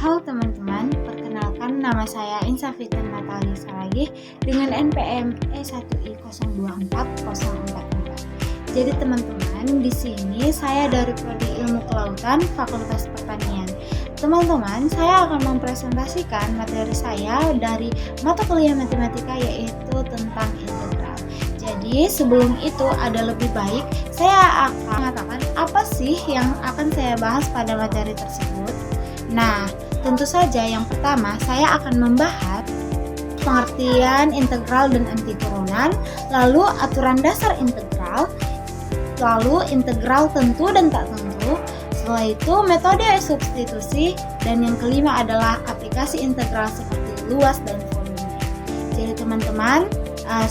Halo teman-teman, perkenalkan nama saya Insafitan Natali Saragih dengan NPM E1I024044. Jadi teman-teman, di sini saya dari Prodi Ilmu Kelautan Fakultas Pertanian. Teman-teman, saya akan mempresentasikan materi saya dari mata kuliah matematika yaitu tentang integral. Jadi sebelum itu ada lebih baik saya akan mengatakan apa sih yang akan saya bahas pada materi tersebut. Nah, tentu saja yang pertama saya akan membahas pengertian integral dan antiturunan, lalu aturan dasar integral, lalu integral tentu dan tak tentu, setelah itu metode substitusi, dan yang kelima adalah aplikasi integral seperti luas dan volume. Jadi teman-teman,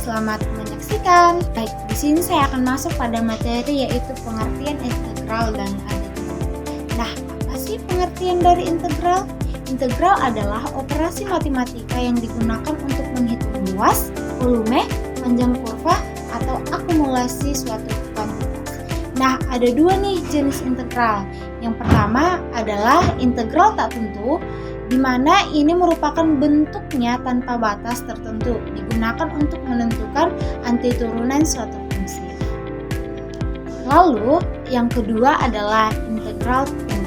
selamat menyaksikan. Baik, di sini saya akan masuk pada materi yaitu pengertian integral dan antiturunan. Nah, apa sih pengertian dari integral? Integral adalah operasi matematika yang digunakan untuk menghitung luas, volume, panjang kurva, atau akumulasi suatu kuantitas. Nah, ada dua nih jenis integral. Yang pertama adalah integral tak tentu, di mana ini merupakan bentuknya tanpa batas tertentu, digunakan untuk menentukan antiturunan suatu fungsi. Lalu, yang kedua adalah integral tentu.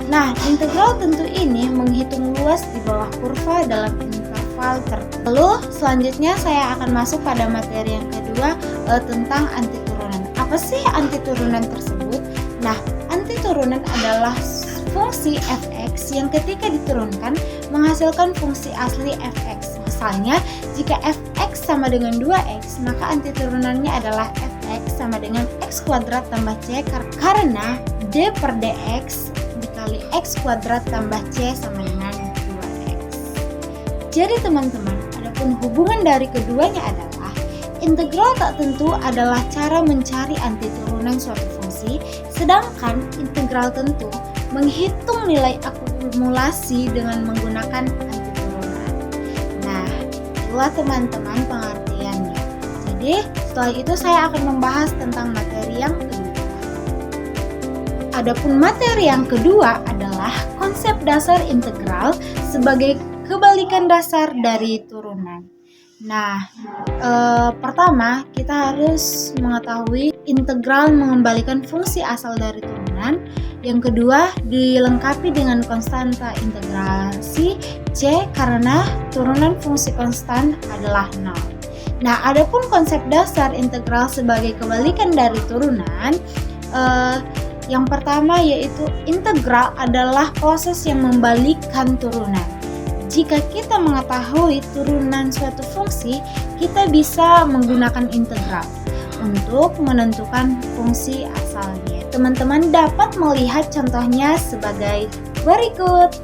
Nah, integral tentu ini menghitung luas di bawah kurva dalam interval tertentu. Lalu, selanjutnya saya akan masuk pada materi yang kedua tentang antiturunan. Apa sih antiturunan tersebut? Nah, antiturunan adalah fungsi fx yang ketika diturunkan menghasilkan fungsi asli fx. Misalnya, jika fx sama dengan 2x, maka antiturunannya adalah fx sama dengan x kuadrat tambah c karena d per dx dikali x kuadrat tambah c sama dengan 2x. Jadi teman-teman, adapun hubungan dari keduanya adalah integral tak tentu adalah cara mencari antiturunan suatu fungsi, sedangkan integral tentu menghitung nilai akumulasi dengan menggunakan antiturunan. Nah, itulah teman-teman pengertiannya. Jadi, setelah itu saya akan membahas tentang materi yang kedua. Adapun materi yang kedua adalah konsep dasar integral sebagai kebalikan dasar dari turunan. Nah, pertama kita harus mengetahui integral mengembalikan fungsi asal dari turunan. Yang kedua, dilengkapi dengan konstanta integrasi C karena turunan fungsi konstan adalah 0. Nah, adapun konsep dasar integral sebagai kebalikan dari turunan, yang pertama yaitu integral adalah proses yang membalikkan turunan. Jika kita mengetahui turunan suatu fungsi, kita bisa menggunakan integral untuk menentukan fungsi asalnya. Teman-teman dapat melihat contohnya sebagai berikut.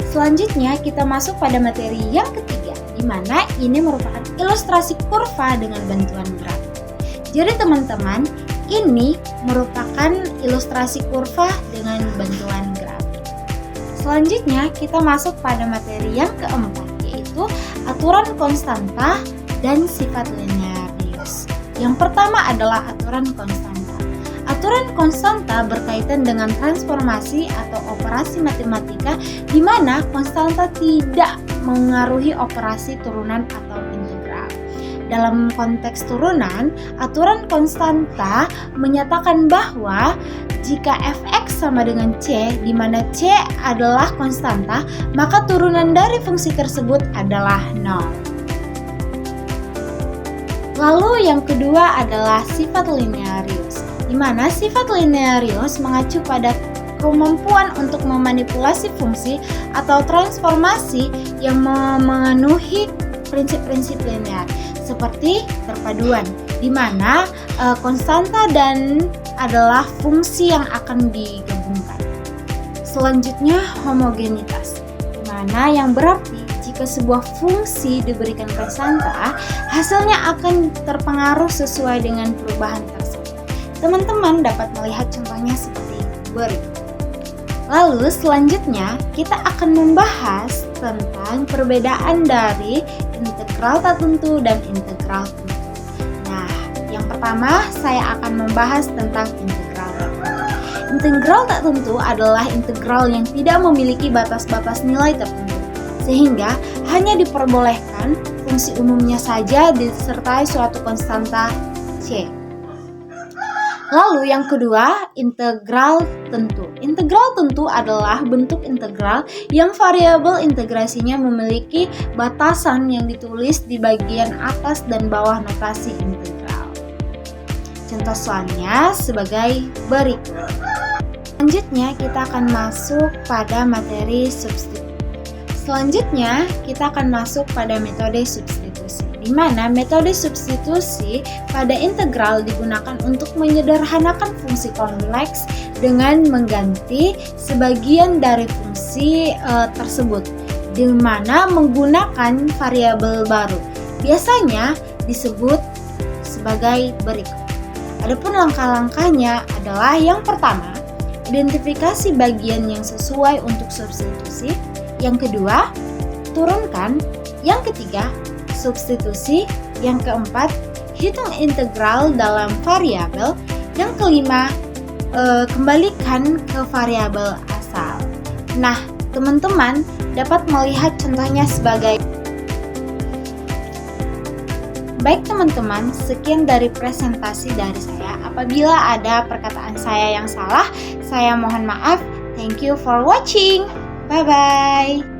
Selanjutnya kita masuk pada materi yang ketiga, di mana ini merupakan ilustrasi kurva dengan bantuan graf. Jadi teman-teman, ini merupakan ilustrasi kurva dengan bantuan graf. Selanjutnya kita masuk pada materi yang keempat, yaitu aturan konstanta dan sifat linearius. Yang pertama adalah aturan konstanta. Aturan konstanta berkaitan dengan transformasi atau operasi matematika di mana konstanta tidak mengaruhi operasi turunan atau integral. Dalam konteks turunan, aturan konstanta menyatakan bahwa jika fx sama dengan c, di mana c adalah konstanta, maka turunan dari fungsi tersebut adalah 0. Lalu yang kedua adalah sifat linearius, di mana sifat linearius mengacu pada kemampuan untuk memanipulasi fungsi atau transformasi yang memenuhi prinsip-prinsip linear, seperti perpaduan, di mana konstanta dan adalah fungsi yang akan digabungkan. Selanjutnya homogenitas, di mana yang berarti jika sebuah fungsi diberikan konstanta, hasilnya akan terpengaruh sesuai dengan perubahan tersebut. Teman-teman dapat melihat contohnya seperti berikut. Lalu selanjutnya kita akan membahas tentang perbedaan dari integral tak tentu dan integral tentu. Nah, yang pertama saya akan membahas tentang integral tak tentu. Integral tak tentu adalah integral yang tidak memiliki batas-batas nilai tertentu, sehingga hanya diperbolehkan fungsi umumnya saja disertai suatu konstanta C. Lalu yang kedua, integral tentu. Integral tentu adalah bentuk integral yang variabel integrasinya memiliki batasan yang ditulis di bagian atas dan bawah notasi integral. Contoh soalnya sebagai berikut. Selanjutnya kita akan masuk pada materi substitusi. Selanjutnya kita akan masuk pada metode substitusi, di mana metode substitusi pada integral digunakan untuk menyederhanakan fungsi kompleks dengan mengganti sebagian dari fungsi tersebut, di mana menggunakan variabel baru. Biasanya disebut sebagai berikut. Adapun langkah-langkahnya adalah yang pertama, identifikasi bagian yang sesuai untuk substitusi. Yang kedua, turunkan. Yang ketiga, substitusi. Yang keempat, hitung integral dalam variabel. Yang kelima, kembalikan ke variabel asal. Nah, teman-teman dapat melihat contohnya sebagai. Baik teman-teman, sekian dari presentasi dari saya. Apabila ada perkataan saya yang salah, saya mohon maaf. Thank you for watching. Bye-bye.